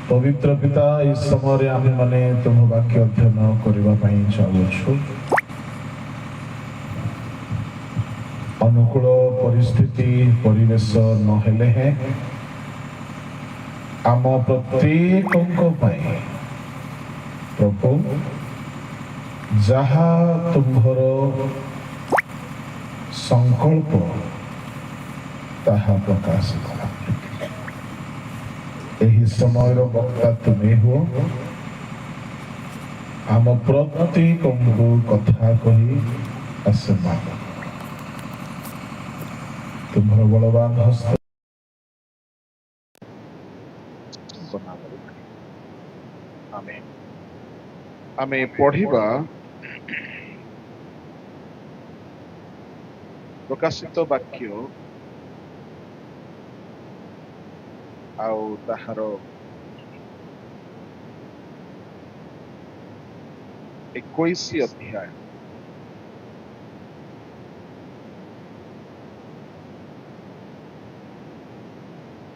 पवित्र पिता इस समय आम मैंने तुम वाक्य अध्ययन करने चाहूँ। अनुकूल परिस्थिति परिवेश नहेले है आम प्रत्येक प्रभु जहा तुम्हार संकल्प ताहा प्रकाश करा। यही समय वक्ता तुम्हें हो आम प्रत्येक कथा कही आशीर्वाद तुम्हार बलवान हस्त आमे पढ़िबा प्रकाशित वाक्य आउ ताहार 21 अध्याय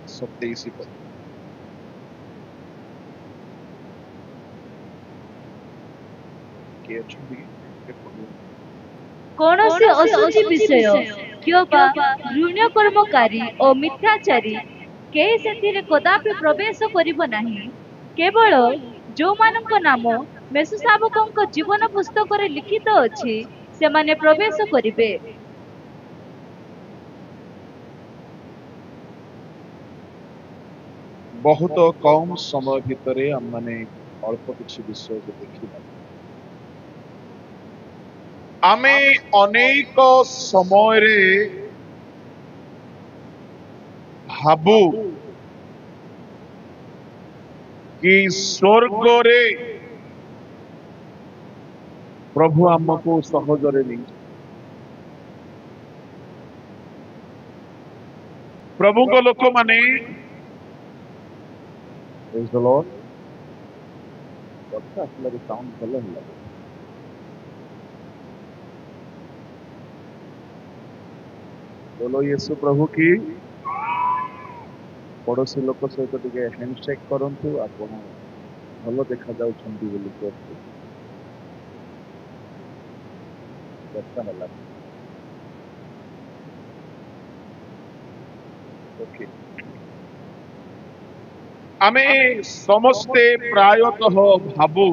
सत्ताईस पद। कौनसी असुचि विषय क्योबा घृण्य कर्मकारी और मिथ्याचारी केही सेथिरे कदापि प्रवेश करिब नाही, केवल जो मानक नाम मेषशावकଙ୍କ जीवन पुस्तक रे लिखित अछि सेमाने प्रवेश करिबे। बहुत कम समय भितरे हम माने अल्प किछि विषय को देखिबा। आमे अनेक समय रे भाबु कि स्वर्ग रे प्रभु आमको सहजरे नहीं। प्रभु को लोक माने Praise the Lord. अच्छा असला साउंड भलो होला। बोलो यीशु प्रभु की। पड़ोसी लोक सहित टिके हैंडशेक करंतु आपण भलो देखा जाउछंती बोली कहते। अच्छा होला। ओके। आमे समस्ते प्रायतः भाबु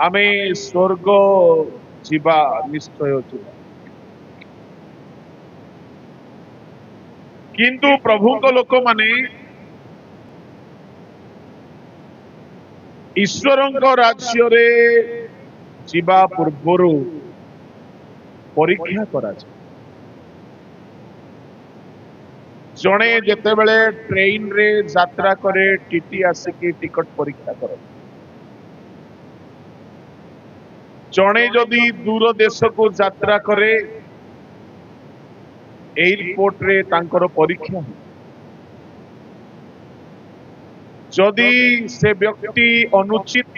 आमे स्वर्ग जीवा निश्चय जीवा, किंतु प्रभु को लोक माने ईश्वरंक राज्य रे जीवा पूर्वरु परीक्षा करा जाए। जणे जेते बेले ट्रेन रे यात्रा करे टीटी आसिकी टिकट परीक्षा कर। जणे जदि दूर देश को यात्रा करे एयरपोर्ट रे तांकर परीक्षा हो। जदि से व्यक्ति अनुचित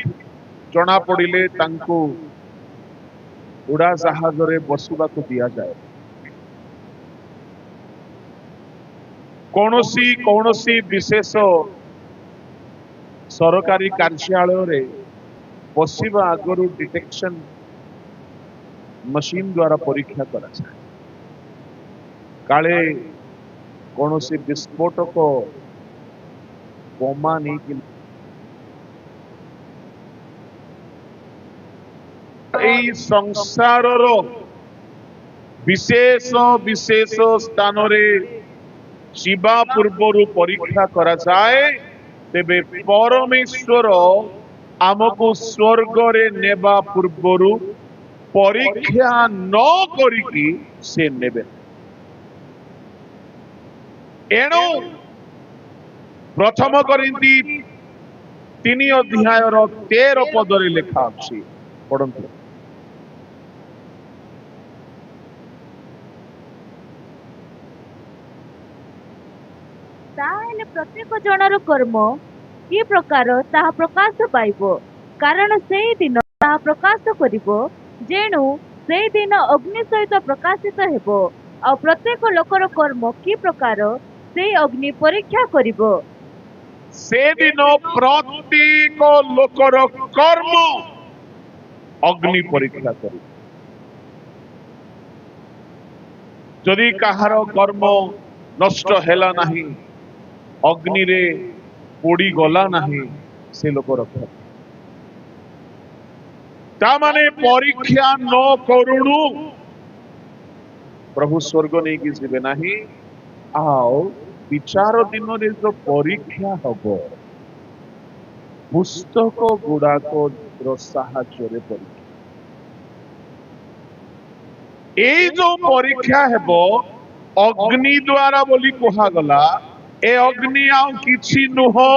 जना पड़िले तांको उड़ा जहाज रे बसुबा को दिया जाए। कौनसी विशेष सरकारी कार्यालय रे बसवा आगरू डिटेक्शन मशीन द्वारा परीक्षा करा जाए। काले कौनसी विस्फोटक बोमा नहीं कि संसार विशेष विशेष स्थान रे शिवा पूर्वर परीक्षा करा जाए। तेबे परमेश्वर आमको स्वर्ग रे नेबा पूर्वर परीक्षा न करिकी से नेबे। एणु प्रथम कोरिन्थी 3 अध्याय 13 पदरे लिखा अछि पढ़ंतु। ताहेले प्रत्येक जनर कर्म कि प्रकार ताहा प्रकाश पाइबो, कारण सेई दिन ताहा प्रकाश करिबो जेणु सेई दिन अग्नि सहित प्रकाशित हेबो। आ प्रत्येक लोकर कर्म कि प्रकार ସେଇ ଅଗ୍ନି ପରୀକ୍ଷା କରିବ। ସେଦିନ ପ୍ରତ୍ୟେକ ଲୋକର କର୍ମ ଅଗ୍ନି ପରୀକ୍ଷା କରିବ। ଯଦି କାହାର କର୍ମ ନଷ୍ଟ ହେଲା ନାହିଁ, ଅଗ୍ନିରେ ପୋଡ଼ି ଗଲା ନାହିଁ, ସେ ଲୋକ ରକ୍ଷା। ତାମାନେ ପରୀକ୍ଷା ନ କରୁଣୁ ପ୍ରଭୁ ସ୍ୱର୍ଗ ନେଇକି ଯିବେ ନାହିଁ। ଆଉ ବିଚାର ଦିନରେ ଯୋଉ ପରୀକ୍ଷା ହବ, ପୁସ୍ତକ ଗୁଡାକର ସାହାଯ୍ୟରେ ପରୀକ୍ଷା। ଏଇ ଯୋଉ ପରୀକ୍ଷା ହେବ ଅଗ୍ନି ଦ୍ୱାରା ବୋଲି କୁହାଗଲା। ଏ ଅଗ୍ନି ଆଉ କିଛି ନୁହଁ,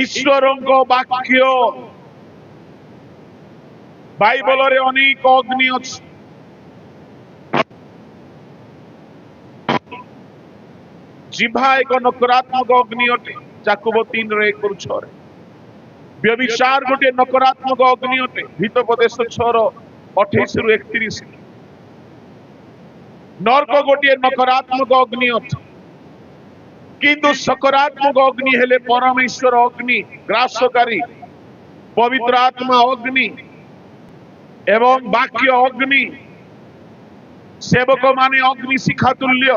ଈଶ୍ୱରଙ୍କ ବାକ୍ୟ। ବାଇବଲରେ ଅନେକ ଅଗ୍ନି ଅଛି। ଜିଭା ଏକ ନକାରାତ୍ମକ ଅଗ୍ନି ଅଟେ, ଯାକୁବ 3:1-6। ବ୍ୟଭିଚାର ଗୋଟିଏ ନକାରାତ୍ମକ ଅଗ୍ନି ଅଟେ, ହିତୋପଦେଶ 6:28-31। ନର୍କ ଗୋଟିଏ ନକାରାତ୍ମକ ଅଗ୍ନି ଅଟେ, କିନ୍ତୁ ସକାରାତ୍ମକ ଅଗ୍ନି ହେଲେ ପରମେଶ୍ୱର ଅଗ୍ନି, ଗ୍ରାସକାରୀ ପବିତ୍ର ଆତ୍ମା ଅଗ୍ନି ଏବଂ ବାକ୍ୟ ଅଗ୍ନି। ସେବକ ମାନେ ଅଗ୍ନି ଶିଖା ତୁଲ୍ୟ।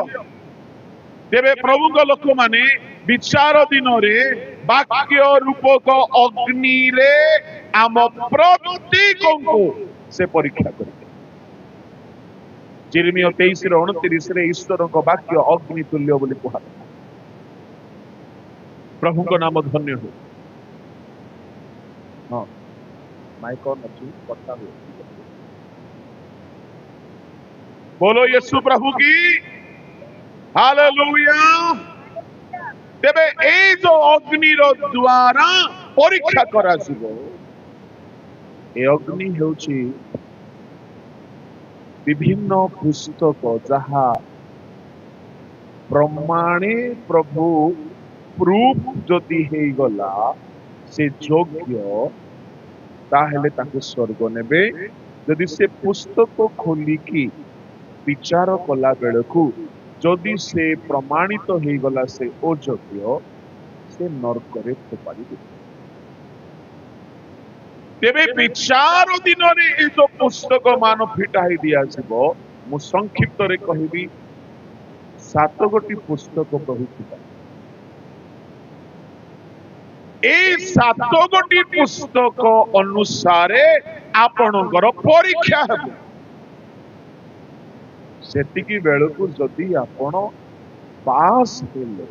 ତେବେ ପ୍ରଭୁଙ୍କ ଲୋକମାନେ ବିଚାର ଦିନରେ ବାକ୍ୟ ରୂପକ ଅଗ୍ନିରେ ଆମ ପ୍ରତ୍ୟେକଙ୍କୁ ସେ ପରୀକ୍ଷା କରିବେ। ଯେରେମିୟ 23:29 ଈଶ୍ୱରଙ୍କ ବାକ୍ୟ ଅଗ୍ନି ତୁଲ୍ୟ ବୋଲି କୁହାଗଲା। ପ୍ରଭୁଙ୍କ ନାମ ଧନ୍ୟ ହେଉ। ହଁ, ମାଇକ ଅଛି, କଥା ହୁଏ। बोलो यीशु प्रभु की हालेलुया। तेबे ए जो अग्नि रो द्वारा परीक्षा करा जिवो, ए अग्नि हेउची विभिन्न पुस्तक जहा प्रमाणे प्रभु प्रूफ जदि हे गला से योग्य ताहेले ताके स्वर्ग नेबे। जदि से पुस्तक खोलिकी विचार कला बेलू जदि से प्रमाणित हो गला से अयोग्य, से नरक रे फोपाड़ी दे। तेबे विचार दिन में जो पुस्तक मान फिटाई दिया जीवो, मु संक्षिप्त रे कहबी 7 गोटी पुस्तक प्रभु फिटा। ए 7 गोटी पुस्तक अनुसारे आपणकर परीक्षा हेबो। सेतिकी बेलू जदि आपण पास हेले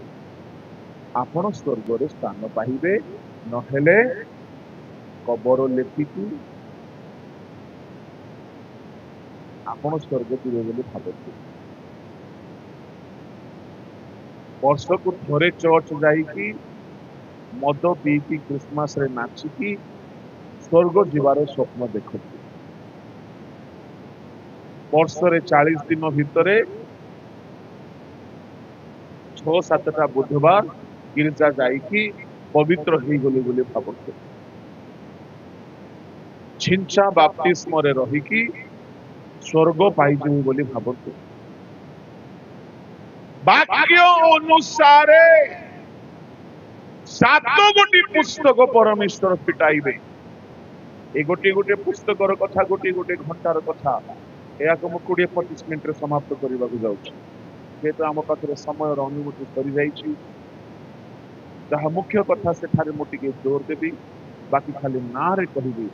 आपण स्वर्ग रे स्थान पाइबे, नहेले कबर लेखिकी आपण स्वर्ग जीवे बोली भाबते। वर्ष को थोड़े चर्च जाइकी मद पीकी क्रिसमस रे नाचिकी स्वर्ग जीवार स्वप्न देखते। वर्ष रे 40 दिन भितरे 6-7टा बुधवार गिरजा जाइकी पवित्र हो गले बोली भाबते। छिंचा बाप्तिस्म रे रहिकी स्वर्ग पाइजु बोली भाबते। वाक्य अनुसारे 7 गोटी पुस्तक परमेश्वर फिटाइबे। ए गोटे गोटे पुस्तकर कथा, गोटे गोटे घंटार कथा, या को 20-25 मिनट रे समाप्त करने को जाऊँ। जेहेतु आम पाखे समय अनुमति सरी जाइए, जहाँ मुख्य कथा से मुझे जोर देवी, बाकी खाली ना रे कहबी,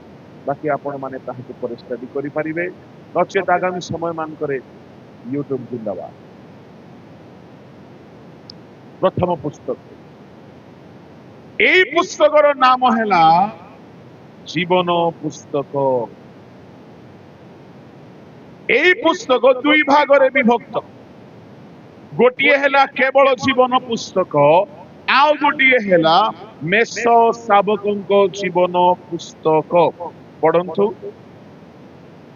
बाकी आपण माने ताहाके पर स्टडी करि परिबे। नचेत आगामी समय मान करे यूट्यूब जिंदाबाद। प्रथम पुस्तक, एई पुस्तकर नाम हैला जीवन पुस्तक। एई पुस्तक 2 भाग रे विभक्त। गोटिए हैला केवल जीवन पुस्तक, आउ गोटिए हैला मेष शावकଙ୍କ जीवन पुस्तक। पढ़ंतु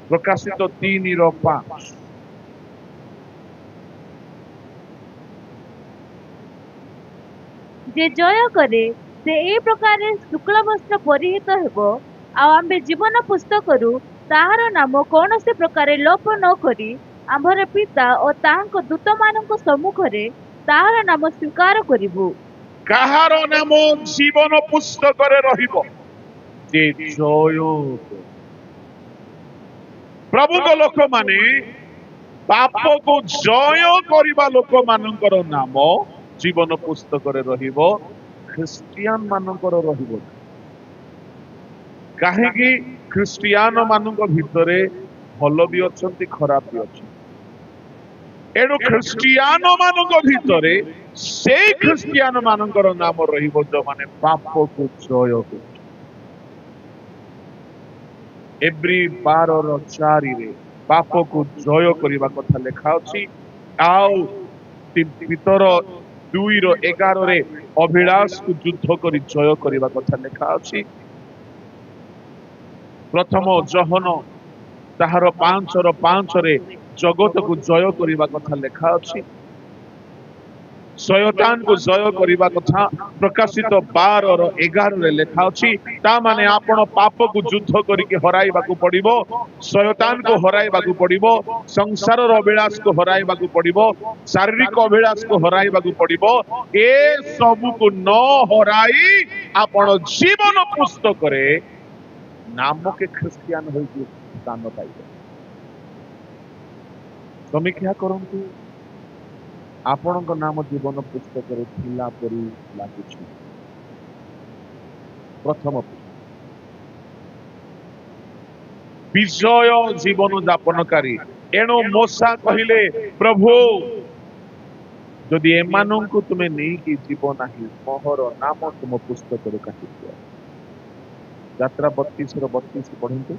प्रकाशित 3:5। जे जय करे से ए प्रकार शुक्ल वस्त्र परिहित हेबो, आ आम्बे जीवन पुस्तकरू ताहार नाम कौन से प्रकार लोप न करी आमर पिता और ताहांको दूतमानंको सम्मुखरे ताहार नाम स्वीकार करिबु। କାହାର ନାମ ଜୀବନ ପୁସ୍ତକରେ ରହିବ ଯେ ଜୟ କରେ। ପ୍ରଭୁଙ୍କ ଲୋକମାନେ ପାପକୁ ଜୟ କରିବା ଲୋକମାନଙ୍କର ନାମ ଜୀବନ ପୁସ୍ତକରେ ରହିବ, ଖ୍ରୀଷ୍ଟିଆନ ମାନଙ୍କର ରହିବ ନାହିଁ। କାହିଁକି? ଖ୍ରୀଷ୍ଟିଆନ ମାନଙ୍କ ଭିତରେ ଭଲ ବି ଅଛନ୍ତି, ଖରାପ ବି ଅଛନ୍ତି। ଏଣୁ ଖ୍ରୀଷ୍ଟିଆନ ମାନଙ୍କ ଭିତରେ ସେଇ ଖ୍ରୀଷ୍ଟିଆନ ମାନଙ୍କର ନାମ ରହିବ ଯୋଉମାନେ ପାପକୁ ଜୟ କରୁଛନ୍ତି। ଏବ୍ରି 12:4 ପାପକୁ ଜୟ କରିବା କଥା ଲେଖା ଅଛି। ଆଉ ପିତର 2:11 ଅଭିଳାଷକୁ ଯୁଦ୍ଧ କରି ଜୟ କରିବା କଥା ଲେଖା ଅଛି। ପ୍ରଥମ ଜହନ ତାହାର 5:5 ଜଗତକୁ ଜୟ କରିବା କଥା ଲେଖା ଅଛି। ଶୟତାନକୁ ଜୟ କରିବା କଥା ପ୍ରକାଶିତ 12:11 ଲେଖା ଅଛି। ତା ମାନେ ଆପଣ ପାପକୁ ଯୁଦ୍ଧ କରିକି ହରାଇବାକୁ ପଡିବ, ଶୟତାନକୁ ହରାଇବାକୁ ପଡିବ, ସଂସାରର ଅଭିଳାଷକୁ ହରାଇବାକୁ ପଡିବ, ଶାରୀରିକ ଅଭିଳାଷକୁ ହରାଇବାକୁ ପଡିବ। ଏ ସବୁକୁ ନ ହରାଇ ଆପଣ ଜୀବନ ପୁସ୍ତକରେ ନାମକେ ଖ୍ରୀଷ୍ଟିଆନ ହୋଇକି ସ୍ଥାନ ପାଇବେ। ସମୀକ୍ଷା କରନ୍ତୁ, ଆପଣଙ୍କ ନାମ ଜୀବନ ପୁସ୍ତକରେ ଥିଲା ପରି ଲାଗୁଛି। ପ୍ରଥମ ବିଜୟ ଜୀବନ ଯାପନକାରୀ। ଏଣୁ ମୋଶା କହିଲେ, ପ୍ରଭୁ ଯଦି ଏମାନଙ୍କୁ ତୁମେ ନେଇକି ଯିବ ନାହିଁ, ମୋହର ନାମ ତୁମ ପୁସ୍ତକରେ କାଟିଦିଅ। ଯାତ୍ରା 32:32 ପଢନ୍ତୁ।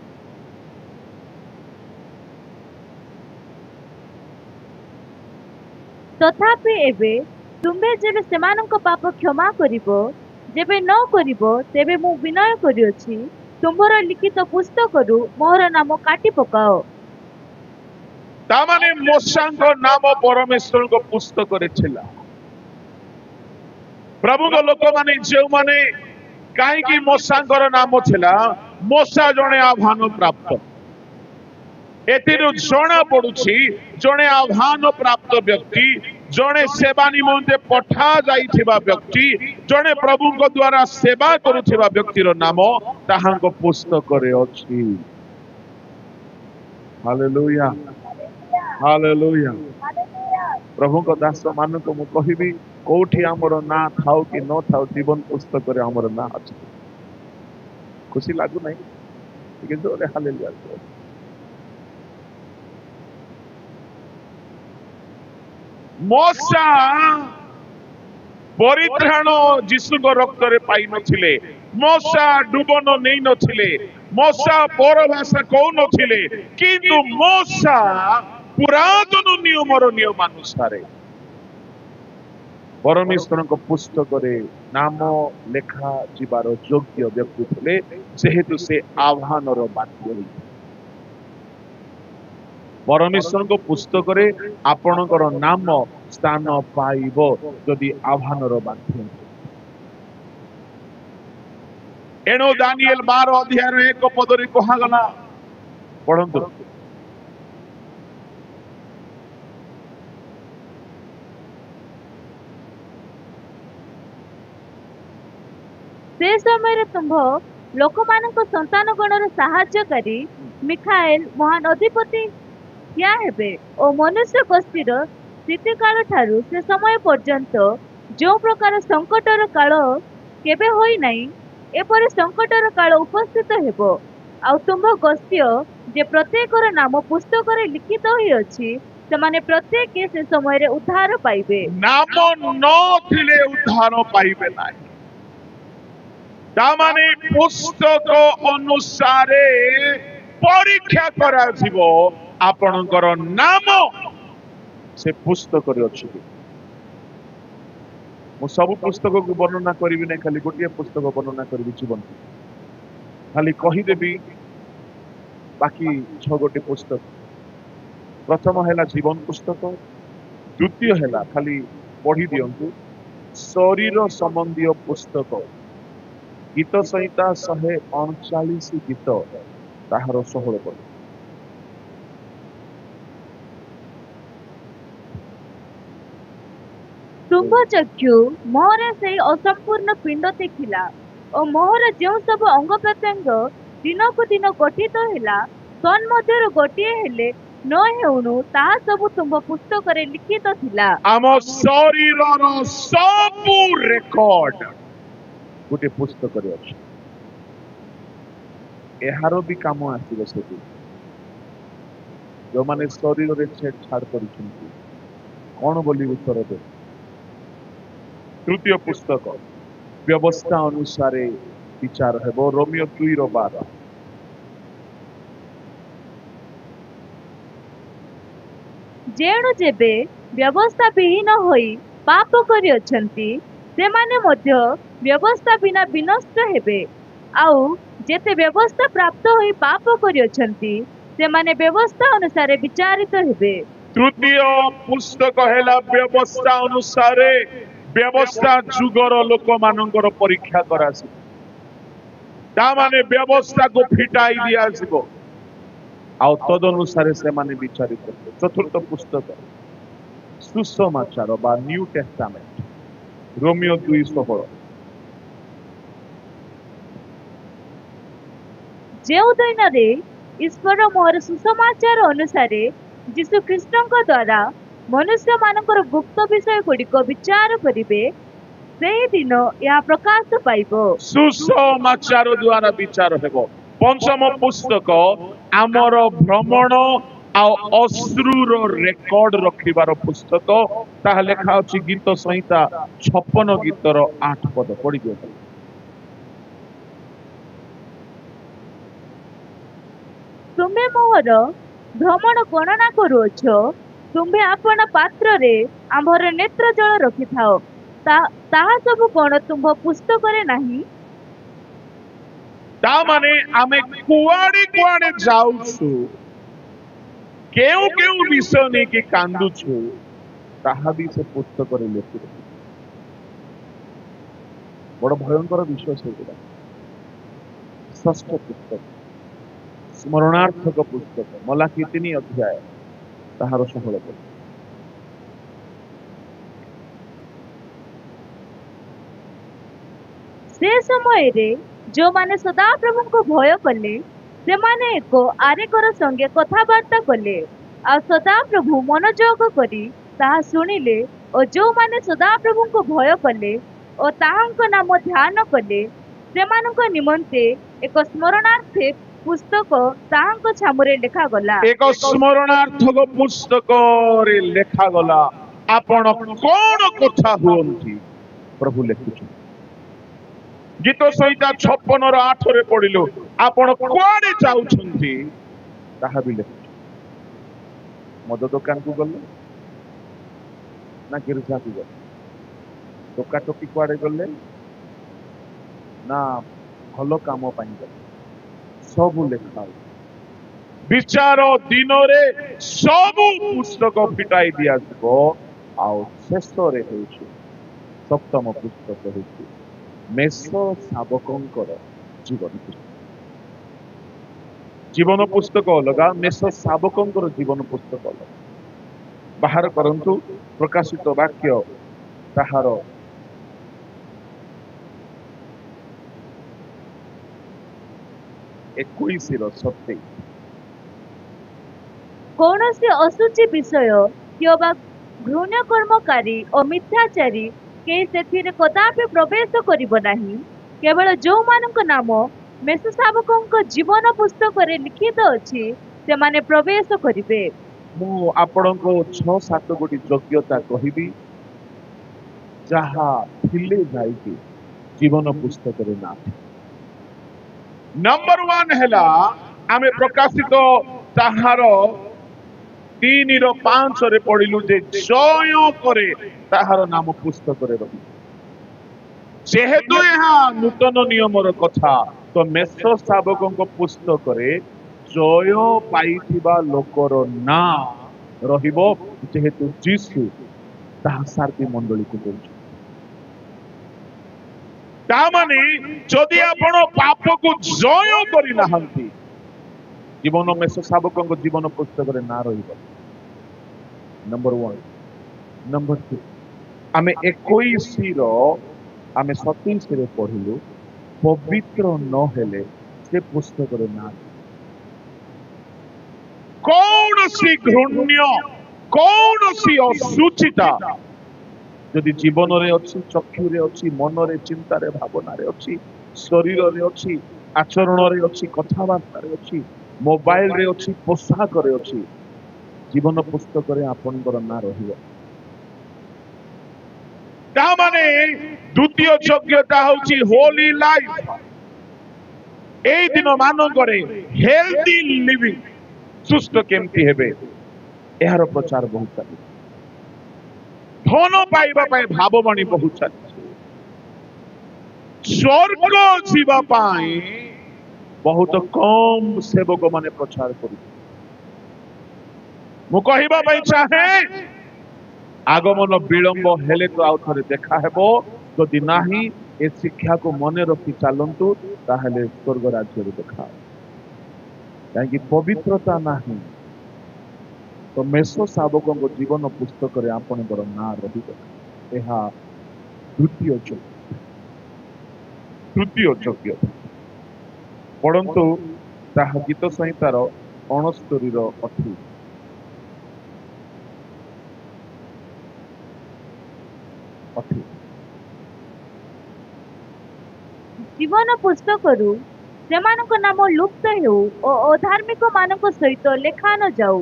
तथापि एबे तुम्बे जेबे सेमानंको पाप क्षमा करिबो, जेबे न करिबो तेबे मु विनय करियोछि, तुम्भर लिखित पुस्तकरू मोहर नाम काटी पकाओ। ତାମାନେ ମୋଶାଙ୍କ ନାମ ପରମେଶ୍ୱରଙ୍କ ପୁସ୍ତକରେ ଥିଲା। ପ୍ରଭୁଙ୍କ ଲୋକମାନେ ଯେଉଁମାନେ, କାହିଁକି ମୋଶାଙ୍କର ନାମ ଥିଲା? ମୋଶା ଜଣେ ଆହ୍ୱାନ ପ୍ରାପ୍ତ। ଏଥିରୁ ଜଣା ପଡୁଛି ଜଣେ ଆହ୍ୱାନ ପ୍ରାପ୍ତ ବ୍ୟକ୍ତି, ଜଣେ ସେବା ନିମନ୍ତେ ପଠା ଯାଇଥିବା ବ୍ୟକ୍ତି, ଜଣେ ପ୍ରଭୁଙ୍କ ଦ୍ୱାରା ସେବା କରୁଥିବା ବ୍ୟକ୍ତିର ନାମ ତାହାଙ୍କ ପୁସ୍ତକରେ ଅଛି। Hallelujah, hallelujah. ପ୍ରଭୁଙ୍କ ଦାସ ମାନଙ୍କୁ ମୁଁ କହିବି, କୋଉଠି ଆମର ନାଁ ଥାଉ କି ନଥାଉ, ଜୀବନ ପୁସ୍ତକରେ ଆମର ନାଁ ଅଛି। ଖୁସି ଲାଗୁନାହିଁ? ଟିକେ ଜୋରେ ହାଲେଲୁୟା। ମୋଶା ପରିତ୍ରାଣ ଯୀଶୁଙ୍କ ରକ୍ତରେ ପାଇନଥିଲେ, ମୋଶା ଡୁବନ ନେଇ ନଥିଲେ, ମୋଶା ପରଭାଷା କହୁନଥିଲେ, କିନ୍ତୁ ମୋଶା ପୁରାତନ ନିୟମର ନିୟମାନୁସାରେ ପରମେଶ୍ୱରଙ୍କ ପୁସ୍ତକରେ ନାମ ଲେଖା ଯିବାର ଯୋଗ୍ୟ ବ୍ୟକ୍ତି ଥିଲେ, ଯେହେତୁ ସେ ଆହ୍ୱାନର ବାଧ୍ୟ ହୋଇଥିଲେ। ପରମେଶ୍ୱରଙ୍କ ପୁସ୍ତକରେ ଆପଣଙ୍କର ନାମ ସ୍ଥାନ ପାଇବ ଯଦି ଆହ୍ୱାନର ବାଧ୍ୟ। ଏଣୁ ଦାନିଏଲ 12:1 କୁହାଗଲା, ପଢନ୍ତୁ। से समय तुम्भ लोकमानंको संतान गणर साहाय्यकारी मिखाएल महान अधिपति क्या हेबे ओ मनुष्य गोष्ठीर स्थिति काल ठारू से समय पर्यंत जो प्रकार संकटर काल केबे होई नाही, एपरि संकटर काल उपस्थित हेबो। आ तुम्भ गोष्ठी जे प्रत्येकर नाम पुस्तक रे लिखित होई अछि, सेमाने प्रत्येक से समय रे उद्धार पाइबे। नाम न थिले उद्धार पाइबे नाही। तामाने पुस्तक अनुसारे परीक्षा करा जीवो आपणकर नाम से पुस्तक रे अछि। मु सब पुस्तक को वर्णना करिबि नै, खाली गोटिए पुस्तक वर्णना करिबि जीवन। खाली कहि देबी बाकी 6 गोटे पुस्तक। प्रथम हैला जीवन पुस्तक, द्वितीय हैला खाली पढ़ी दियंतु शरीर संबंधी पुस्तक, गीत संहिता 139 गीत ताहार 16 पद। ତୁମ୍ଭ ଚକ୍ଷୁ ମୋହର ସେଇ ଅସମ୍ପୂର୍ଣ୍ଣ ପିଣ୍ଡ ଦେଖିଲା ଓ ମୋହର ଯେଉଁ ସବୁ ଅଙ୍ଗ ପ୍ରତ୍ୟଙ୍ଗ ଦିନକୁ ଦିନ ଗଠିତ ହେଲା ତନ୍ମଧ୍ୟରୁ ଗୋଟିଏ ହେଲେ ନ ହେଉଣୁ ତାହା ସବୁ ତୁମ୍ଭ ପୁସ୍ତକରେ ଲିଖିତ ଥିଲା। ଆମ ଶରୀରର ସବୁ ରେକର୍ଡ ଗୋଟେ ପୁସ୍ତକରେ ଅଛି। ଏହାର ବି କାମ ଆସିବ ସେଠି ଯୋଉମାନେ ଶରୀରରେ ଛେଡ଼ଛାଡ଼ କରିଛନ୍ତି କଣ ବୋଲି ଉତ୍ତର ଦେବେ? ତୃତୀୟ ପୁସ୍ତକ ବ୍ୟବସ୍ଥା ଅନୁସାରେ ବିଚାର ହେବ। ରୋମିଓ 2:12। ଯେଣୁ ଯେବେ ବ୍ୟବସ୍ଥା ବିହୀନ ହୋଇ ପାପ କରିଅଛନ୍ତି ସେମାନେ ମଧ୍ୟ ବ୍ୟବସ୍ଥା ବିନା ବିନଷ୍ଟ ହେବେ। ଆଉ ଯେତେ ବ୍ୟବସ୍ଥା ପ୍ରାପ୍ତ ହୋଇ ପାପ କରିଅଛନ୍ତି ସେମାନେ ବ୍ୟବସ୍ଥା ଅନୁସାରେ ବିଚାରିତ ହେବେ। ତୃତୀୟ ପୁସ୍ତକ ହେଲା ବ୍ୟବସ୍ଥା ଅନୁସାରେ ବ୍ୟବସ୍ଥା ଯୁଗର ଲୋକମାନଙ୍କର ପରୀକ୍ଷା କରାଯିବ। ତାମାନେ ବ୍ୟବସ୍ଥାକୁ ଫିଟାଇ ଦିଆଯିବ ଆଉ ତଦନୁସାରେ ସେମାନେ ବିଚାରିତ ହେବେ। ଚତୁର୍ଥ ପୁସ୍ତକ ସୁସମାଚାର ବା ନ୍ୟୁ ଟେଷ୍ଟାମେଣ୍ଟ ରୋମିଓ 2:16। ଯେଉଁ ଦିନରେ ଈଶ୍ୱର ମୋହର ସୁସମାଚାର ଅନୁସାରେ ଯୀଶୁ ଖ୍ରୀଷ୍ଟଙ୍କ ଦ୍ୱାରା ମନୁଷ୍ୟମାନଙ୍କର ଗୁପ୍ତ ବିଷୟ ଗୁଡ଼ିକ ବିଚାର କରିବେ ସେହି ଦିନ ଏହା ପ୍ରକାଶ ପାଇବ। ସୁସମାଚାର ଦ୍ୱାରା ବିଚାର ହେବ। ପଞ୍ଚମ ପୁସ୍ତକ ଆମର ଭ୍ରମଣ ଆଉ ଅଶ୍ରୁର ରେକର୍ଡ ରଖିବାର ପୁସ୍ତକ। ତାହା ଲେଖା ଅଛି ଗୀତ ସଂହିତା 56 ଗୀତର 8 ପଦ ପଢିଦିଅ। ତୁମେ ମୋହର ଭ୍ରମଣ ଗଣନା କରୁଅଛ, ତୁମ୍ଭେ ଆପଣ ପାତ୍ରରେ ଆମ୍ଭର ନେତ୍ର ଜଳ ରଖିଥାଅ, ତାହା ସବୁ କଣ ତୁମ୍ଭ ପୁସ୍ତକରେ ନାହିଁ? ତାମାନେ ଆମେ କୁଆଡେ କୁଆଡେ ଯାଉଛୁ, କେଉଁ କେଉଁ ବିଷୟ ନେଇକି କାନ୍ଦୁଛୁ ତାହା ବି ସେ ପୁସ୍ତକରେ ଲେଖି ରଖି। ବଡ ଭୟଙ୍କର ବିଷୟ ସେଗୁଡା। ଷଷ୍ଠ ପୁସ୍ତକ ସ୍ମରଣାର୍ଥକ ପୁସ୍ତକ ମଲାକି 3 ଅଧ୍ୟାୟ ତାହାର 16 ପଦ। ସେ ସମୟରେ ଯେଉଁମାନେ ସଦାପ୍ରଭୁଙ୍କୁ ଭୟ କଲେ ସେମାନେ ଏକ ଆରେକର ସଙ୍ଗେ କଥାବାର୍ତ୍ତା କଲେ ଆଉ ସଦାପ୍ରଭୁ ମନୋଯୋଗ କରି ତାହା ଶୁଣିଲେ ଓ ଯେଉଁମାନେ ସଦାପ୍ରଭୁଙ୍କୁ ଭୟ କଲେ ଓ ତାହାଙ୍କ ନାମ ଧ୍ୟାନ କଲେ ସେମାନଙ୍କ ନିମନ୍ତେ ଏକ ସ୍ମରଣାର୍ଥେ ପୁସ୍ତକ ତାହାଙ୍କ ଛାମୁରେ ଲେଖାଗଲା। ଏକ ସ୍ମରଣାର୍ଥକ ପୁସ୍ତକରେ ଲେଖାଗଲା। ଆପଣ କଣ କଥା ହୁଅନ୍ତି ପ୍ରଭୁ ଲେଖୁଛନ୍ତି। ଗୀତ ସଂହିତା 56ର 8ରେ ପଢିଲୁ ଆପଣ କୁଆଡେ ଯାଉଛନ୍ତି ତାହା ବି ଲେଖୁଛନ୍ତି। ମଦ ଦୋକାନକୁ ଗଲେ ନା ଗିର୍ଜାକୁ ଗଲେ, ଟୋକାଟୋକି କୁଆଡେ ଗଲେ ନା ଭଲ କାମ ପାଇଁ ଗଲେ, ସବୁ ଲେଖା। ବିଚାର ଦିନରେ ସବୁ ପୁସ୍ତକ ଫିଟାଇ ଦିଆଯିବ ଆଉ ଶେଷରେ ହେଉଛି ସପ୍ତମ ପୁସ୍ତକ ହେଉଛି ମେଷ ଶାବକଙ୍କର ଜୀବନ ପୁସ୍ତକ। ଜୀବନ ପୁସ୍ତକ ଅଲଗା, ମେଷ ଶାବକଙ୍କର ଜୀବନ ପୁସ୍ତକ ଅଲଗା। ବାହାର କରନ୍ତୁ ପ୍ରକାଶିତ ବାକ୍ୟ ତାହାର 21:27। କୌଣସି ଅଶୁଚି ବିଷୟ କିମ୍ବା ଘୃଣ୍ୟ କର୍ମକାରୀ ଓ ମିଥ୍ୟାଚାରୀ କେହି ସେଥିରେ କଦାପି ପ୍ରବେଶ କରିବ ନାହିଁ। କେବଳ ଯେଉଁମାନଙ୍କ ନାମ ମେଷ ଶାବକଙ୍କ ଜୀବନ ପୁସ୍ତକରେ ଲିଖିତ ଅଛି ସେମାନେ ପ୍ରବେଶ କରିବେ। ମୁଁ ଆପଣଙ୍କୁ 6-7 ଗୋଟି ଯୋଗ୍ୟତା କହିବି ଯାହା ଥିଲେ ଯାଇକି ଜୀବନ ପୁସ୍ତକରେ ନା। ନମ୍ବର 1 ହେଲା ଆମେ ପ୍ରକାଶିତ ତାହାର 3:5ରେ ପଢିଲୁ ଯେ ଜୟ କରେ ତାହାର ନାମ ପୁସ୍ତକରେ ରହିବ। ଯେହେତୁ ଏହା ନୂତନ ନିୟମର କଥା ତ ମେଷ ଶାବକଙ୍କ ପୁସ୍ତକରେ ଜୟ ପାଇଥିବା ଲୋକର ନାଁ ରହିବ, ଯେହେତୁ ଯୀଶୁ ତାହା ସାର୍ଥୀ ମଣ୍ଡଳୀକୁ କହୁଛନ୍ତି। ତାମାନେ ଯଦି ଆପଣ ପାପକୁ ଜୟ କରିନାହାନ୍ତି ଜୀବନ ମେଷ ଶାବକଙ୍କ ଜୀବନ ପୁସ୍ତକରେ ନାଁ ରହିବ। ନମ୍ବର 1। ନମ୍ବର 2 आमे 21 आमे 27 रे पढ़िलु पवित्र न हेले से पुस्तक रे ना कौन सी घृण्य कौन सी असुचिता जदि जीवन रे अछि चक्षु रे अछि मन रे चिंता रे भावना रे अछि शरीर रे अछि आचरण रे अछि कथाबार्ता रे अछि मोबाइल रे अछि पोशाक रे अछि जीवन पुस्तक रे आपनकर ना रहिबो ता माने द्वितीय योग्यता होछि होली लाइफ एई दिन मानकरे हेल्दी लिविंग सुस्त केमती हेबे एहार प्रचार बहुत चालू धन पाइबा पाए भाववाणी बहुत चालू स्वर्ग जीवा पाए बहुत कम सेवक माने प्रचार करू मु कहिबा पाई चाहे आगमन विलंब हेले तो आउ थरे देखा हेबो जदि नाही ए शिक्षा को मने रखी चलंतु ताहले स्वर्ग राज्य रे देखा काहे पवित्रता नाही तो मेषो शावकों को जीवन पुस्तक रे आपणकर ना रही एहा तृतीय योग्यता पढ़ंतु ताहा गीत संहितार 69 अठी जीवन पुस्तकरू सेमानक नाम लुप्त हेउ ओ अधार्मिक मानक सहित लेखा न जाऊ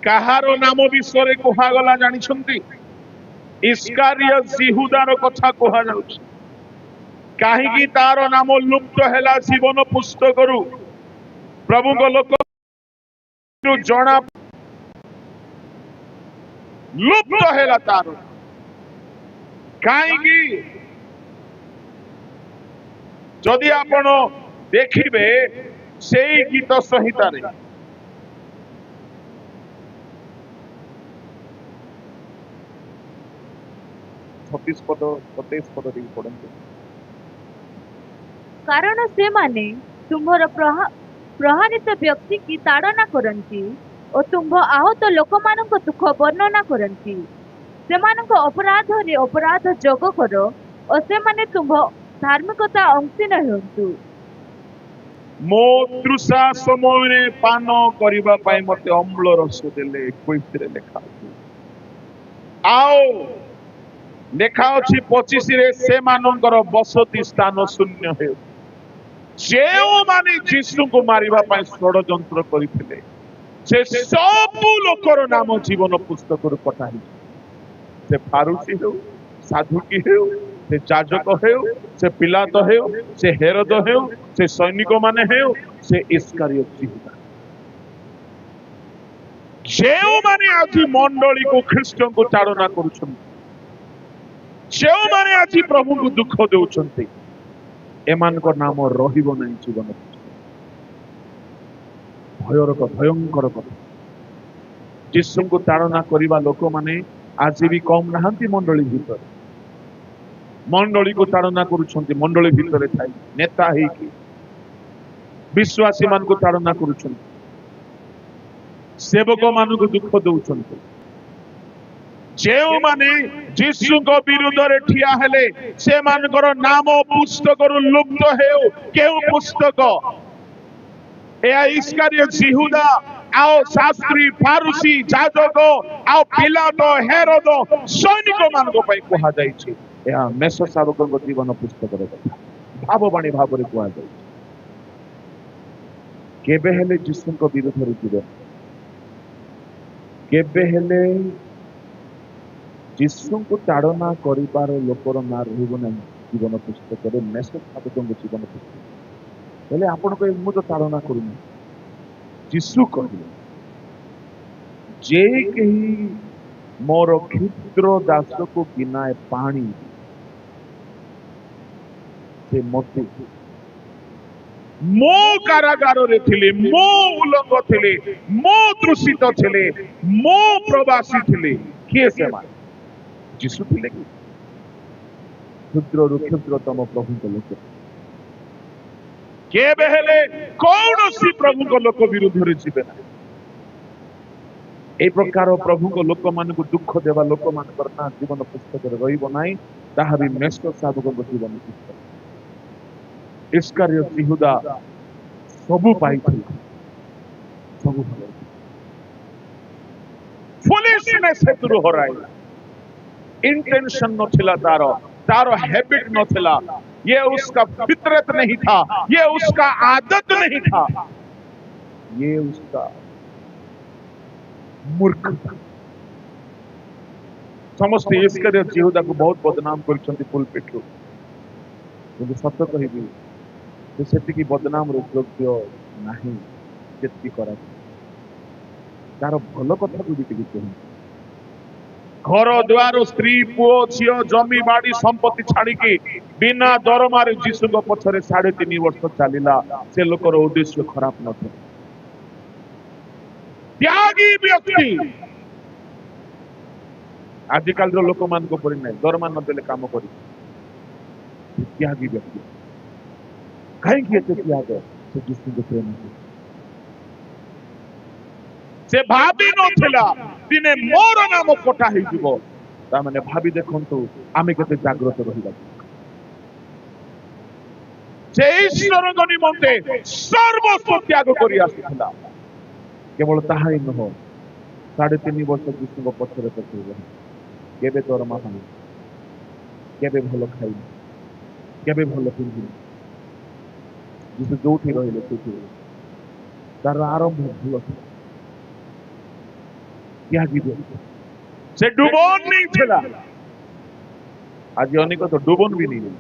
काहारो नाम विषय कुहागला जानिछंती इस्कारियत यहूदार कथा कुहा जाउछि काहेकि तार नाम लुप्त हेला जीवन पुस्तकरू प्रभु को लोक जणा लुप्त हेला तार काहेकि जदि आपण देखिबे सेई गीत संहिता रे 26 पद 27 पद रे पढंतु कारण से माने तुम्भर प्रहानित व्यक्ति की ताड़ना करंती और तुम्भ आहत लोक मानक दुख वर्णना करंती सेमानक अपराध रे अपराध जोग करो और से माने तुम्भ धार्मिकता अंशी न हुंतु मो तृषा समय पान करिबा पाई मते अम्ल रस देले 21 रे लेखा अछि आओ लेखा अछि 25 रे से मानकर बसति स्थान शून्य हे जेउ माने यीशु को मारिबा पाई षडयंत्र करिथिले से सब लोकर नाम जीवन पुस्तक रे कटाही से फारूसी हो साधु की हो से जाजक हो से पिलात हो से हेरोद हो से सैनिक माने हो से इस्कारियत यहूदा जेउ माने आज मंडली को ख्रीष्ट को चालना करूछन जेउ माने आज प्रभु को दुख देउछन्ते एमान को नाम रहिबो नै जीवन भयंकर कथा यीशु को ताड़ना करिबा लोक माने आज भी कम नहांती मंडली भीतर मंडली को ताड़ना करूछन्ते मंडली भीतर थाई नेता हे कि विश्वासी मान को ताड़ना करूछन्ते सेवक मान को दुख दउछन्ते जेउ माने यीशु को विरुद्ध रे ठिया हेले से मानकर नाम पुस्तक रु लुप्त हेउ केउ पुस्तक ए इस्कारियत यहूदा आओ शास्त्री फारूसी जाजक आओ पिलात हेरोद सैनिक मान को पई कहा जाई छी या मेष शावक को जीवन पुस्तक रे कथा भाववाणी भाव रे कहा जाई केबे हेले यीशु को विरुद्ध रे जीवन केबे हेले यीशु को ताड़ना करिबार लोकर ना रहिबो नै जीवन पुस्तक रे मेष शावक को जीवन पुस्तक हेले आपण को मु तो ताड़ना करूनी यीशु कहले जे कही मोर क्षुद्र दास को बिना पानी से मते मो कारागार रे थिले मो उलंग थिले मो तृषित थिले मो प्रवासी थिले किए से माने यीशु थिले कि क्षुद्र रु क्षुद्रतम प्रभु को लोक के बेहेले कौन सी प्रभु को लोक विरुद्ध रे जीवे ना এই প্রକାର প্রভুଙ୍କ ଲୋକମାନଙ୍କୁ ଦୁଃଖ ଦେବା ଲୋକମାନଙ୍କର ନା ଜୀବନ ପୁସ୍ତକରେ ରହିବ ନାହିଁ, ତାହା ବି ମେଷ ଶାବକଙ୍କ ଜୀବନ ପୁସ୍ତକ। ଇସ୍କାରିୟତ ଯିହୁଦା ସବୁ ପାଇଥିଲା, ସବୁ ଭଲ, ଫୁଲିଶନେସ୍ ହେତୁରୁ ହରାଇଲା। इंटेंशन नथिला तारो हैबिट नथिला, ये उसका फितरत नहीं था, ये उसका आदत नहीं था, ये उसका मूर्खता। समस्त इस्करियत यहूदा को बहुत बदनाम करछन्ति पुलपिट रो, କିନ୍ତୁ ସତ କହିବି ଯେ ସେତିକି ବଦନାମ ର ଯୋଗ୍ୟ ନାହିଁ ଯେତିକି କରାଯାଏ। ତାର ଭଲ କଥାକୁ ବି ଟିକେ କହୁଛି। घर द्वार स्त्री पुओ झील जमी बाड़ी संपत्ति छाड़िकी बिना दरमारे जीशु पछरे 3.5 वर्ष चलिला। से लोकर उद्देश्य खराब न था। त्यागी व्यक्ति आजिकल लोक मान ना दरमा नदेले काम कर त्यागी व्यक्ति कहीं त्याग से जीशु को प्रेम से भाभी नथिला दिने मोर नाम पटा ही जीवो ता माने भाभी देखंतु आमे केते जागृत रहिबा। से ईश्वरଙ୍କ निमंते सर्वस्व त्याग करि आसिथिला। केवल ताहा ही नहो 3.5 वर्ष जीशुଙ୍କ पछरे पछरे केबे दरमा पानी, केबे भलो खाई, केबे भलो पिंधि, जीशु जोठी रहिले सेठी तार आरंभ भलो त्यागी व्यक्ति। से डुबन नहीं थिला, आज अनेक तो डुबन भी नहीं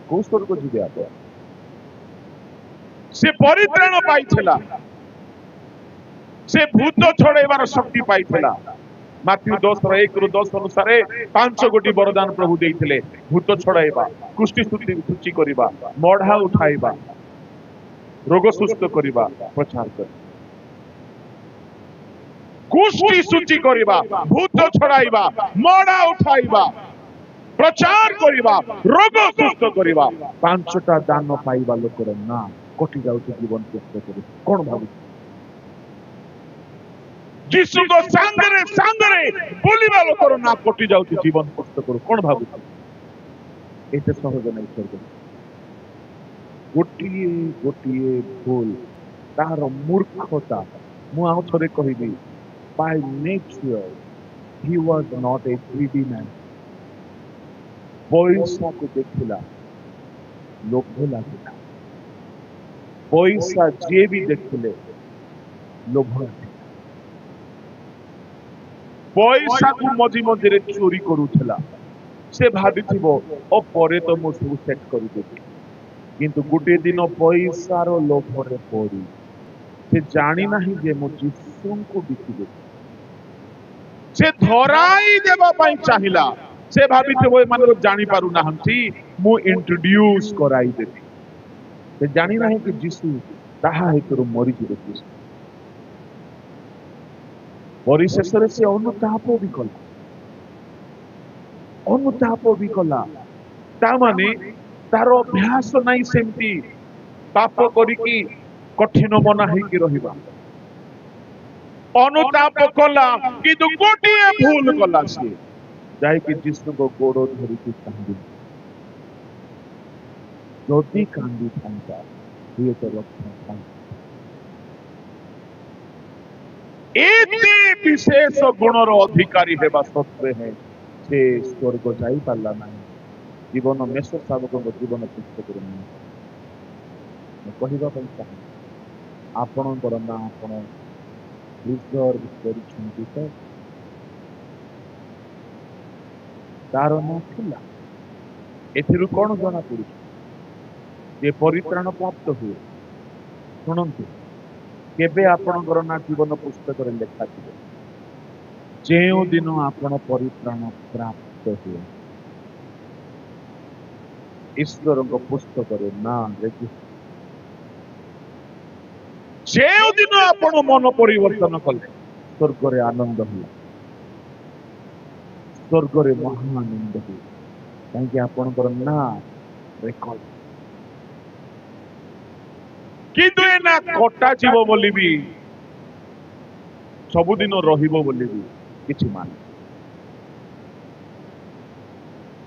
को स्तर को जीवे आप। से परित्राण पाई थिला, से भूत छड़ेबार शक्ति पाई थिला। माथ्यू 10:1-10 अनुसार 5 गोटी वरदान प्रभु देइथिले। भूत छड़ाइबा, कुष्ठी सूची करिबा, मढ़ा उठाइबा, रोग सुस्थ करिबा, प्रचार कर, कुष्ठी सूची करिबा, भूत छड़ाइबा, मड़ा उठाइबा, प्रचार करिबा, रोग सुस्थ करिबा। 5टा दान पाइबा लोकर ना कटि जाउछ जीवन पुस्त करि कोन भाबु। जीशु को सांगरे सांगरे बोलिबा लोकर ना कटि जाउछ जीवन पुस्त करि कोन भाबु। एते सहज नै स्वर्ग। गोटिए गोटिए भूल तार मूर्खता। मु आउ थरे कहिबी, by nature he was not a greedy man. पैसा को देखिला लोभ लागिला, पैसा जे भी देखिले लोभ लागिला। पैसा को मझी मझे चोरी करूला। से भाविथिबो ओ परे तो मु सब सेट करि देबी, किंतु गुटे दिन पैसार लोभरे पड़ी से जानी नाही जे मु जीशु को बिकी देबी। से धराई देबा पाई चाहिला। से भाबिथिबो एमान जानि पारु नाहंती मु इंट्रोड्यूस कराई देबी। से जानि नाही कि जीशु ताहा हेतु मरि जिवे। जीशु परिशेषरे से अनुताप भी कला, अनुताप भी कला। ता माने तार अभ्यास नाही सेमती पाप करिकी कठिन मना हेकी रहिबा। अनुताप कला किंतु गोटिए भूल कला। से जाए कि जीशु को गोड़ धरिकी कांदी, जदि कांदी था हुए तो रक्षा था। एते विशेष गुणर अधिकारी हेबा सत्वे है से स्वर्ग जाई पारला नाही। जीवन मेष शावकଙ୍କ जीवन पुस्तकରେ ନାହିଁ। କହିବା ପାଇଁ ଚାହେଁ ଆପଣଙ୍କର ନା ଆପଣ रिजर्व करिछन्ति तो तार नथिला। एथिरु कोन जना पड़ुछ जे परित्राण प्राप्त हुए। शुणंतु केबे आपणकर ना जीवन पुस्तक रे लेखा थिबे जेउ दिन आपण परित्राण प्राप्त हुए ईश्वरଙ୍କ पुस्तक रे ना रेजिस्टर। जेउ दिन आपण मन परिवर्तन कले स्वर्ग रे आनंद होला, स्वर्ग रे महानंद हुए। कहीं आपणकर ना रेकॉर्ड किंतु ए ना कटा जीव बोली भी ସବୁଦିନ ରହିବ ବୋଲି ବି କିଛି ମାନେ।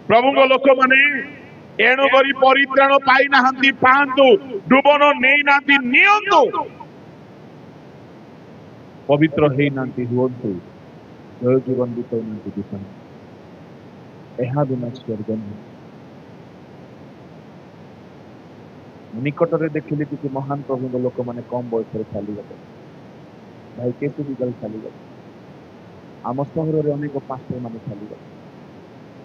ପ୍ରଭୁଙ୍କ ଲୋକମାନେ ଏଣୁ କରି ପରିତ୍ରାଣ ପାଇନାହାନ୍ତି ପାଆନ୍ତୁ, ଡୁବନ ନେଇନାହାନ୍ତି ନିଅନ୍ତୁ, ପବିତ୍ର ହେଇନାହାନ୍ତି ହୁଅନ୍ତୁ, ଜୟ ଜୀବନ ବିତାଇନାହାନ୍ତି ବିତାନ୍ତୁ। ଏହା ବିନା ସ୍ୱର୍ଗ ନୁହେଁ। ନିକଟରେ ଦେଖିଲି କିଛି ମହାନ ପ୍ରଭୁଙ୍କ ଲୋକମାନେ କମ ବୟସରେ ଚାଲିଗଲେ। ଭାଇ କେତେ ବିଗଲ ଚାଲିଗଲେ। ଆମ ସହରରେ ଅନେକ ପାଷ୍ଟର ମାନେ ଚାଲିଗଲେ।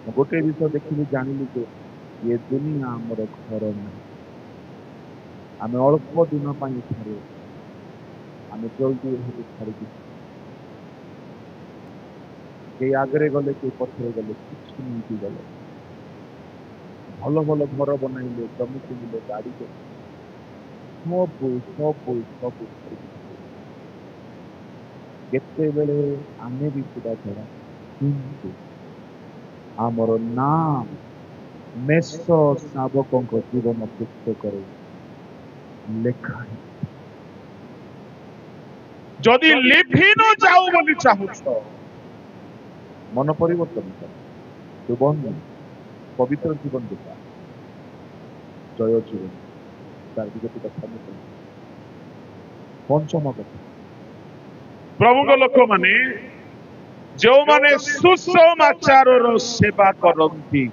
ମୁଁ ଗୋଟିଏ ବିଷୟ ଦେଖିଲି, ଜାଣିଲି ଯେ ଏ ଦୁନିଆ ଆମର ଘର ନାହିଁ। ଆମେ ଅଳ୍ପ ଦିନ ପାଇଁ ଏଠାରେ, ଆମେ ଜଲ୍ଦି ଏହାକୁ ଛାଡ଼ିକି କେହି ଆଗରେ ଗଲେ କେହି ପଛରେ ଗଲେ କିଛି ନେଇକି ଗଲେ। ଭଲ ଭଲ ଘର ବନାଇଲେ, ଜମି କିଣିଲେ, ଗାଡ଼ି କିଣିଲେ, ସବୁ ସବୁ ସବୁ ଛାଡ଼ିକି କେତେବେଳେ ଆମେ ବି ସୁଧା ଝଡ଼ା। କିନ୍ତୁ ଆମର ନାଁ ମେଷ ଶାବକଙ୍କ ଜୀବନ ପୁସ୍ତକରେ ଲେଖା ହେଇଛି। ଯଦି ଲିଭି ନ ଯାଉ ବୋଲି ଚାହୁଁଛ, ମନ ପରିବର୍ତ୍ତନ କର, ଜୀବନ ପବିତ୍ର ଜୀବନ ବିତା, ଜୟ ଜୀବନ। ତାର ବିଗତ କଥା ମୁଁ କହିବି। ପଞ୍ଚମ କଥା, ପ୍ରଭୁଙ୍କ ଲୋକମାନେ ଯେଉଁମାନେ ସୁସମାଚାରର ସେବା କରନ୍ତି,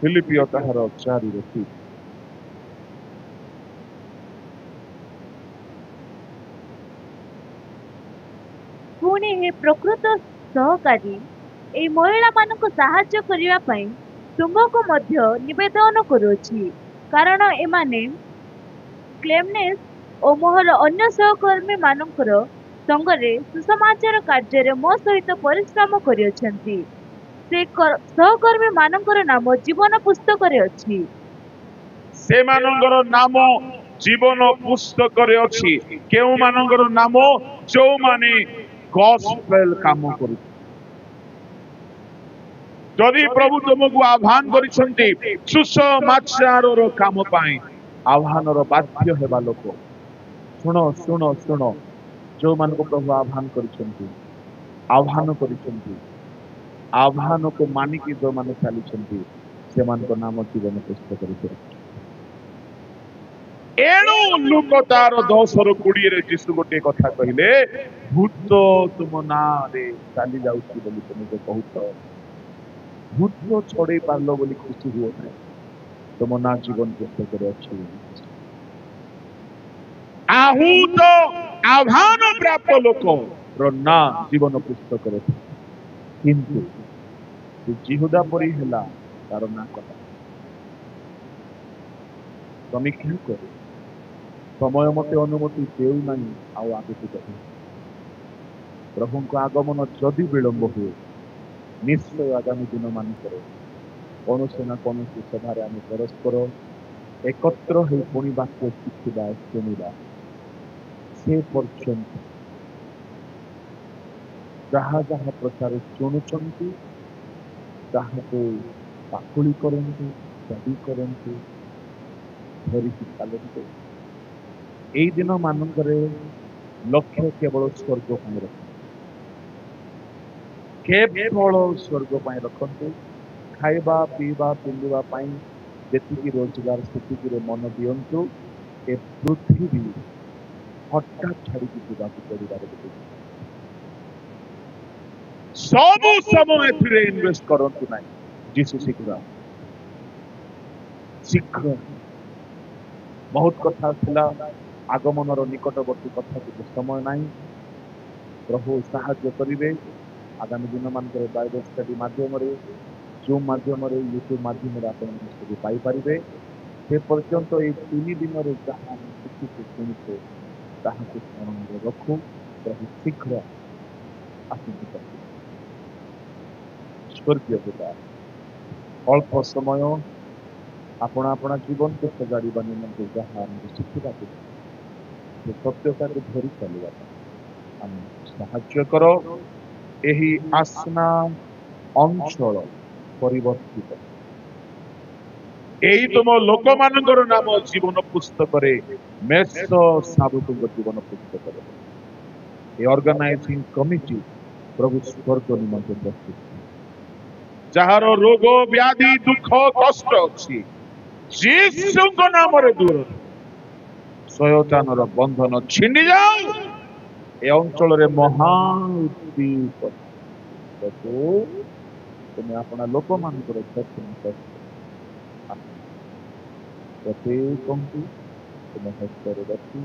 ଫିଲିପିଓ ତାହାର 4:3। ପୁଣି ହେ ପ୍ରକୃତ ସହକାରୀ, ଏହି ମହିଳାମାନଙ୍କୁ ସାହାଯ୍ୟ କରିବା ପାଇଁ ତୁମକୁ ମଧ୍ୟ ନିବେଦନ କରୁଅଛି, କାରଣ ଏମାନେ କ୍ଲେମେନ୍ସ ଓ ମୋହର ଅନ୍ୟ ସହକର୍ମୀମାନଙ୍କର ସଙ୍ଗରେ ସୁସମାଚାର କାର୍ଯ୍ୟରେ ମୋ ସହିତ ପରିଶ୍ରମ କରିଅଛନ୍ତି। ସେ ସହକର୍ମୀମାନଙ୍କର ନାମ ଜୀବନ ପୁସ୍ତକରେ ଅଛି। ସେମାନଙ୍କର ନାମ ଜୀବନ ପୁସ୍ତକରେ ଅଛି। କେଉଁମାନଙ୍କର ନାମ? ଯେଉଁମାନେ ଗସ୍ପେଲ କାମ କରୁଛନ୍ତି। ଯଦି ପ୍ରଭୁ ତୁମକୁ ଆହ୍ୱାନ କରିଛନ୍ତି ସୁସମାଚାରର କାମ ପାଇଁ, ଆହ୍ୱାନର ବାଧ୍ୟ ହେବା ଲୋକ। ଶୁଣ ଶୁଣ ଶୁଣ, ଯେଉଁମାନଙ୍କୁ ପ୍ରଭୁ ଆହ୍ୱାନ କରିଛନ୍ତି, ଆହ୍ୱାନ କରିଛନ୍ତି, ଆହ୍ୱାନକୁ ମାନିକି ଯେଉଁମାନେ ଚାଲିଛନ୍ତି, ସେମାନଙ୍କ ନାମ ଜୀବନ ପୁସ୍ତକରେ ଅଛି। ଏଣୁ ଲୁକ ତାର 10:20 ଯୀଶୁ ଗୋଟିଏ କଥା କହିଲେ, ଭୂତ ତୁମ ନାଁରେ ଚାଲି ଯାଉଛି ବୋଲି ତୁମେ ଯେ କହୁଛ, ଭୂତ ଛଡେଇ ପାରିଲ ବୋଲି ଖୁସି ହୁଅ ନାହିଁ, ତୁମ ନାଁ ଜୀବନ ପୁସ୍ତକରେ ଅଛି। ଆହୁତ ଆହ୍ୱାନ ପ୍ରାପ୍ତ ଲୋକର ନାଁ ଜୀବନ ପୁସ୍ତକରେ ଅଛି। କିନ୍ତୁ ଜିହୁଦା ପରି ହେଲା, ତାର ନାଁ କଥା ସମୀକ୍ଷା କରେ, ସମୟ ମତେ ଅନୁମତି ଦେଉନାହିଁ, ଆଉ ଆଗକୁ ଯାଇ ପ୍ରଭୁଙ୍କ ଆଗମନ ଯଦି ବିଳମ୍ବ ହୁଏ, ନିଶ୍ଚୟ ଆଗାମୀ ଦିନ ମାନଙ୍କରେ କୌଣସି ନା କୌଣସି ସଭାରେ ଆମେ ପରସ୍ପର ଏକତ୍ର ହୋଇ ପୁଣି ବାକ୍ୟ ଶିଖିବା, ଶୁଣିବା। ସେ ପର୍ଯ୍ୟନ୍ତ ଯାହା ଯାହା ପ୍ରଚାର ଶୁଣୁଛନ୍ତି, ତାହାକୁ ପାକୁଳି କରନ୍ତୁ, ଦାବି କରନ୍ତୁ, ଧରିକି ଚାଲନ୍ତୁ। ଏଇ ଦିନ ମାନଙ୍କରେ ଲକ୍ଷ୍ୟ କେବଳ ସ୍ୱର୍ଗ ପାଇଁ ରଖନ୍ତୁ, କେବଳ ସ୍ୱର୍ଗ ପାଇଁ ରଖନ୍ତୁ। ଖାଇବା ପିଇବା ପିନ୍ଧିବା ପାଇଁ ଯେତିକି ରୋଜଗାର ସେତିକିରେ ମନ ଦିଅନ୍ତୁ। ଏ ପୃଥିବୀ ହଠାତ୍ ଛାଡ଼ିକି ଯିବାକୁ ପଡ଼ିବାର ସବୁ ସମୟ ଏଥିରେ ଇନଭେଷ୍ଟ କରନ୍ତୁ ନାହିଁ। ଯୀଶୁ ଶୀଘ୍ର ଶୀଘ୍ର। ବହୁତ କଥା ଥିଲା, ଆଗମନର ନିକଟବର୍ତ୍ତୀ କଥା, କିନ୍ତୁ ସମୟ ନାହିଁ। ପ୍ରଭୁ ସାହାଯ୍ୟ କରିବେ। ଆଗାମୀ ଦିନ ମାନଙ୍କରେ ବାଇବେଲ ଷ୍ଟଡି ମାଧ୍ୟମରେ, ଜୁମ୍ ମାଧ୍ୟମରେ, ୟୁଟ୍ୟୁବ ମାଧ୍ୟମରେ ଆପଣମାନେ ସବୁ ପାଇପାରିବେ। ସେ ପର୍ଯ୍ୟନ୍ତ ଏଇ 3 ଦିନରେ ଯାହା ଆମେ ଶିଖିଛୁ ଶୁଣିଛୁ, ତାହାକୁ ସ୍ମରଣରେ ରଖୁ। ପ୍ରଭୁ ଶୀଘ୍ର ଆସନ୍ତୁ। ସ୍ୱର୍ଗୀୟ ପିତା, ଅଳ୍ପ ସମୟ ଆପଣ ଆପଣା ଜୀବନକୁ ସଜାଡ଼ିବା ନିମନ୍ତେ ଯାହା ଆମକୁ ଶିଖିବାକୁ, ସେ ସତ୍ୟତାକୁ ଧରି ଚାଲିବା ପାଇଁ ଆମେ ସାହାଯ୍ୟ କର। ଏହି ଆସ୍ନା ଅଞ୍ଚଳ ପରିବର୍ତ୍ତିତ, ଏହି ତୁମ ଲୋକମାନଙ୍କର ନାମ ଜୀବନ ପୁସ୍ତକରେ, ମେଷ ଶାବକଙ୍କ ଜୀବନ ପୁସ୍ତକରେ ଏ ଅର୍ଗାନାଇଜିଂ କମିଟି ପ୍ରଭୁ ସ୍ୱର୍ଗ ନିମନ୍ତେ ପ୍ରସ୍ତୁତ। ଯାହାର ରୋଗ ବ୍ୟାଧି ଦୁଃଖ କଷ୍ଟ ଅଛି ଯୀଶୁଙ୍କ ନାମରେ ଦୂର ଶୟତାନର ବନ୍ଧନ ଛିଣ୍ଡି ଯାଉ। ଏ ଅଞ୍ଚଳରେ ମହାନ ଉଦ୍ଦୀପ ପ୍ରଭୁ ତୁମେ ଆପଣା ଲୋକମାନଙ୍କର ପ୍ରତ୍ୟେକଙ୍କୁ ତୁମ ହସ୍ତରେ ରଖି